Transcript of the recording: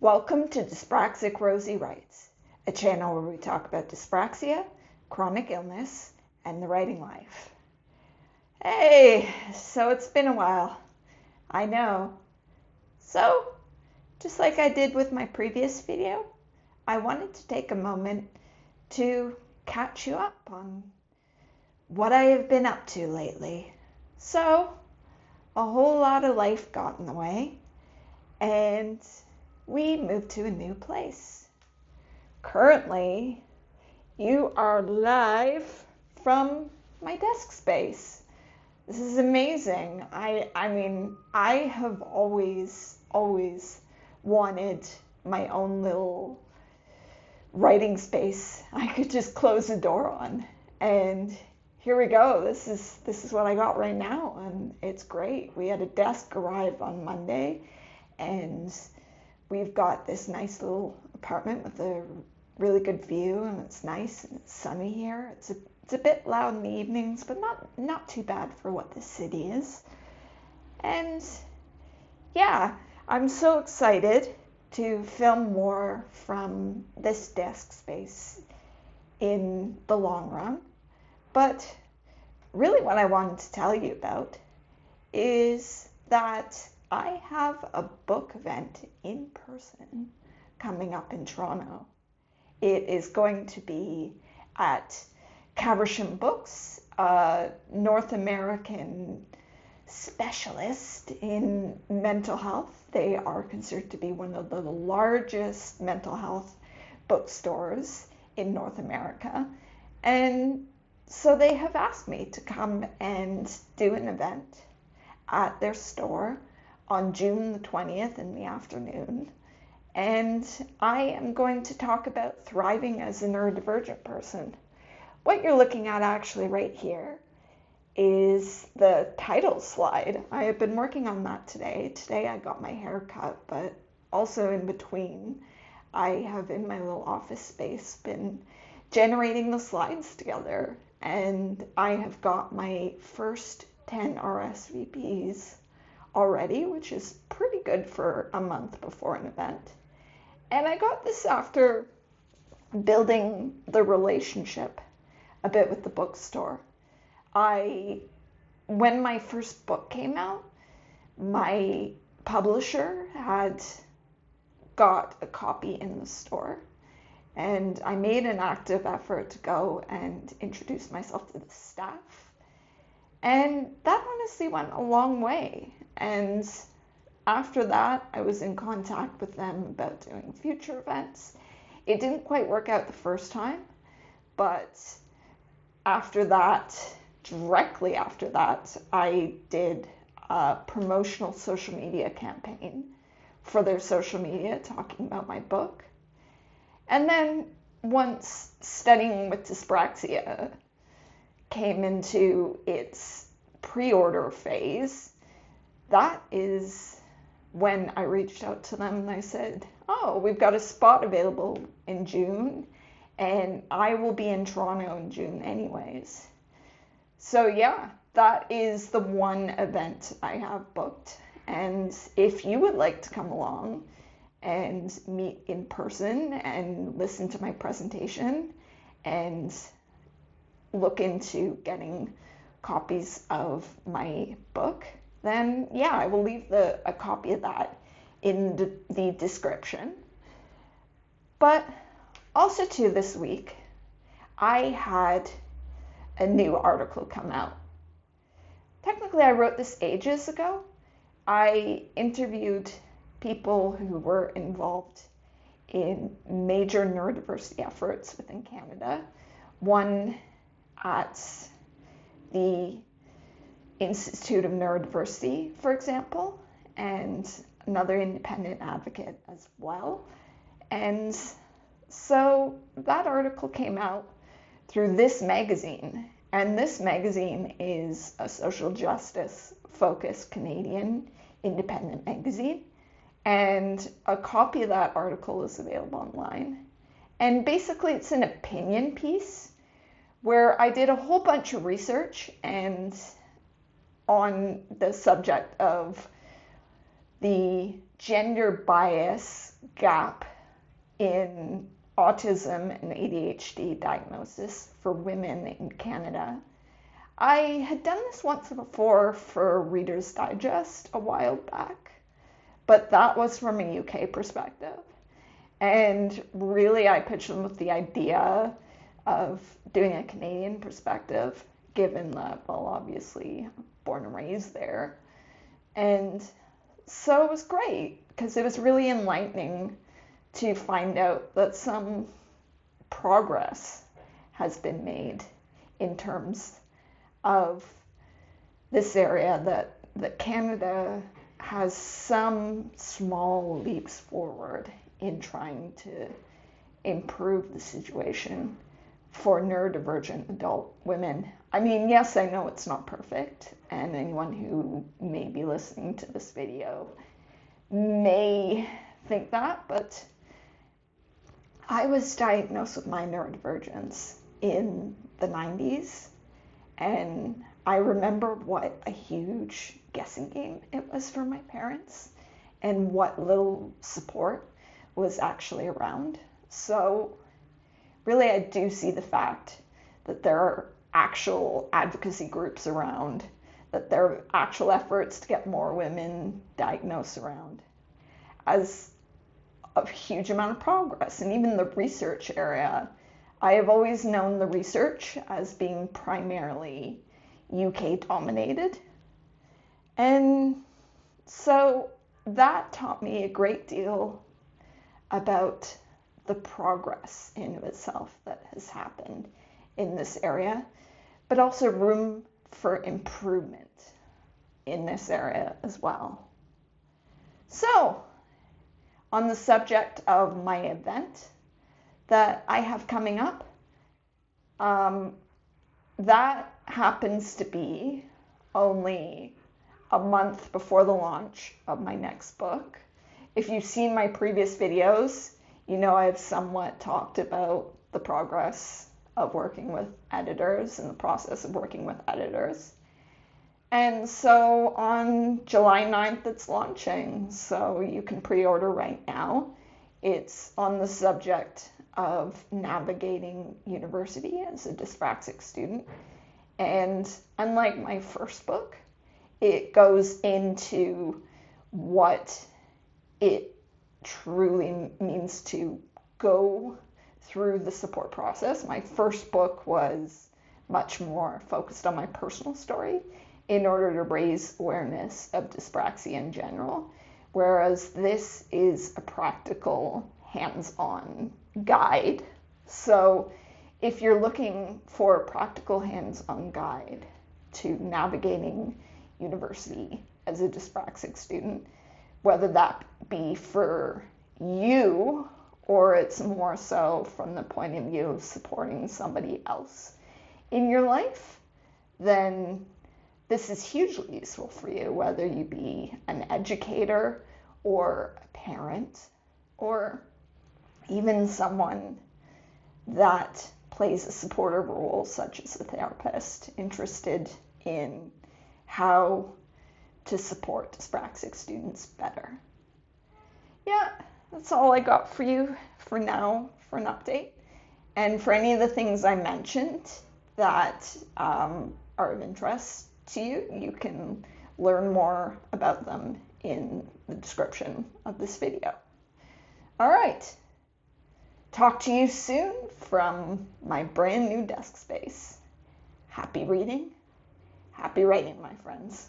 Welcome to Dyspraxic Rosie Writes, a channel where we talk about dyspraxia, chronic illness, and the writing life. Hey, so it's been a while. I know. So, just like I did with my previous video, I wanted to take a moment to catch you up on what I have been up to lately. So, a whole lot of life got in the way, and we moved to a new place. Currently, you are live from my desk space. This is amazing. I mean, I have always wanted my own little writing space I could just close the door on. And here we go. This is what I got right now, and it's great. We had a desk arrive on Monday, and we've got this nice little apartment with a really good view, and it's nice and it's sunny here. It's a bit loud in the evenings, but not too bad for what this city is. And yeah, I'm so excited to film more from this desk space in the long run. But really what I wanted to tell you about is that I have a book event in person coming up in Toronto. It is going to be at Caversham Books, a North American specialist in mental health. They are considered to be one of the largest mental health bookstores in North America. And so they have asked me to come and do an event at their store on June the 20th in the afternoon. And I am going to talk about thriving as a neurodivergent person. What you're looking at actually right here is the title slide. I have been working on that today. Today I got my hair cut, but also in between, I have in my little office space been generating the slides together. And I have got my first 10 RSVPs already, which is pretty good for a month before an event. And I got this after building the relationship a bit with the bookstore. When my first book came out, my publisher had got a copy in the store, and I made an active effort to go and introduce myself to the staff. And that honestly went a long way. And after that, I was in contact with them about doing future events. It didn't quite work out the first time, but after that, directly after that, I did a promotional social media campaign for their social media talking about my book. And then once studying with Dyspraxia came into its pre-order phase, that is when I reached out to them and I said, oh, we've got a spot available in June, and I will be in Toronto in June anyways. So yeah, that is the one event I have booked. And if you would like to come along and meet in person and listen to my presentation and look into getting copies of my book, then yeah, I will leave a copy of that in the description. But also too, this week, I had a new article come out. Technically, I wrote this ages ago. I interviewed people who were involved in major neurodiversity efforts within Canada. One at the Institute of Neurodiversity, for example, and another independent advocate as well. And so that article came out through this magazine, and this magazine is a social justice focused Canadian independent magazine, and a copy of that article is available online. And basically it's an opinion piece where I did a whole bunch of research and on the subject of the gender bias gap in autism and ADHD diagnosis for women in Canada. I had done this once before for Reader's Digest a while back, but that was from a UK perspective. And really, I pitched them with the idea of doing a Canadian perspective, given that, well, obviously, I'm born and raised there. And so it was great, because it was really enlightening to find out that some progress has been made in terms of this area, that Canada has some small leaps forward in trying to improve the situation for neurodivergent adult women. I mean, yes, I know it's not perfect, and anyone who may be listening to this video may think that, but I was diagnosed with my neurodivergence in the 90s, and I remember what a huge guessing game it was for my parents and what little support was actually around. So really, I do see the fact that there are actual advocacy groups around, that there are actual efforts to get more women diagnosed around, as a huge amount of progress. And even the research area, I have always known the research as being primarily UK dominated. And so that taught me a great deal about the progress in of itself that has happened in this area, but also room for improvement in this area as well. So, on the subject of my event that I have coming up, that happens to be only a month before the launch of my next book. If you've seen my previous videos, you know I've somewhat talked about the progress of working with editors and the process of working with editors. And so on July 9th, it's launching, so you can pre-order right now. It's on the subject of navigating university as a dyspraxic student. And unlike my first book, it goes into what it truly means to go through the support process. My first book was much more focused on my personal story in order to raise awareness of dyspraxia in general, whereas this is a practical, hands-on guide. So if you're looking for a practical hands-on guide to navigating university as a dyspraxic student, whether that be for you or it's more so from the point of view of supporting somebody else in your life, then this is hugely useful for you, whether you be an educator or a parent or even someone that plays a supportive role, such as a therapist, interested in how to support dyspraxic students better. Yeah, that's all I got for you for now for an update. And for any of the things I mentioned that are of interest to you, you can learn more about them in the description of this video. All right, talk to you soon from my brand new desk space. Happy reading, happy writing, my friends.